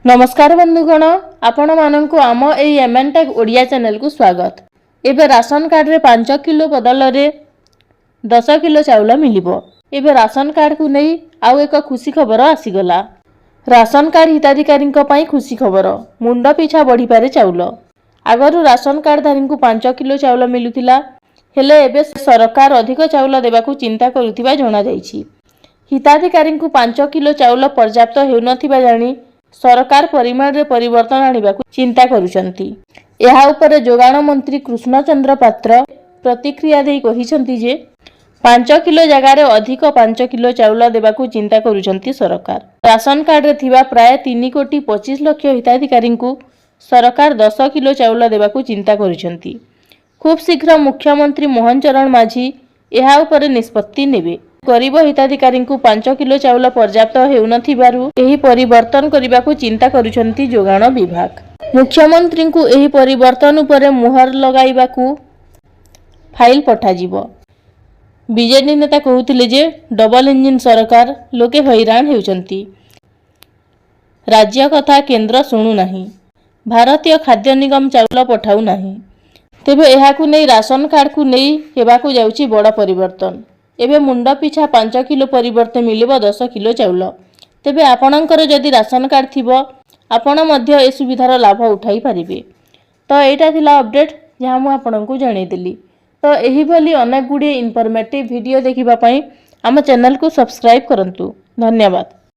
नमस्कार बंधुगण, आपण मानक आम एई एमएनटेक ओडिया चैनल को स्वागत। एबे राशन कार्ड रे 5 किलो बदल रे 10 किलो चाउल मिलिबो। एबे राशन कार्ड को नहीं आउ एक खुशी खबर आसीगला। राशन कार्ड हिताधिकारी पई खुशी खबर, मुंड पिछा बढ़ी पारे चाउल। आगरु राशन कार्ड धारी को 5 किलो चाउल मिलुथिला, हेले एबे सरकार अधिक चाउल देबाकू चिंता करुथिबा जणा जाईछि। हिताधिकारी को 5 किलो चाउल पर्याप्त हेउनथिबा जानी सरकार परिमाण रे परिवर्तन आनिबाकू चिंता करुचंती। एहा उपरे जोगाण मंत्री कृष्णचंद्र पात्र प्रतिक्रिया देई कहिसंती जे 5 किलो जगह रे अधिक 5 किलो चाउल देबाकू चिंता करुचंती सरकार। राशन कार्ड रे थिबा प्राय 3 कोटी 25 लाख हिताधिकारी को सरकार 10 किलो चाउल देबाकू चिंता करुचंती। खूब शीघ्र मुख्यमंत्री मोहन चरण माझी एहा उपरे निष्पत्ति नेबे। गरीब हिताधिकारी को 5 किलो चाउल पर्याप्त हेउनथिबारु एही परिवर्तन करिबाकू चिंता करुछंती जोगाण विभाग। मुख्यमंत्री को एही परिवर्तन उपरे मुहर लगाइबाकू फाइल पठा जिवो। बीजेडी नेता कहउथिले जे डबल इंजिन सरकार लोके हैरान हेउचंती। राज्य कथा केंद्र सुनु नाही, भारतीय खाद्य निगम चाउल पठाउ नाही। तेबे एहाकू नै राशन कार्ड को नै हेबाकू जाउची बड़ परिवर्तन। एबे मुंड पिछा 5 किलो परिवर्ते मिलिबो 10 किलो चाउल। तेबे आपणकर जदि राशन कार्ड थिबो आपण मध्य ए सुविधार लाभ उठाई पारिबे। तो एटा थिला अपडेट जहा मु आपणकू जणै देली। तो एही भली अनेक गुडी इन्फॉर्मेटिव वीडियो देखिबा पई हम चैनल को सब्सक्राइब करंतु। धन्यवाद।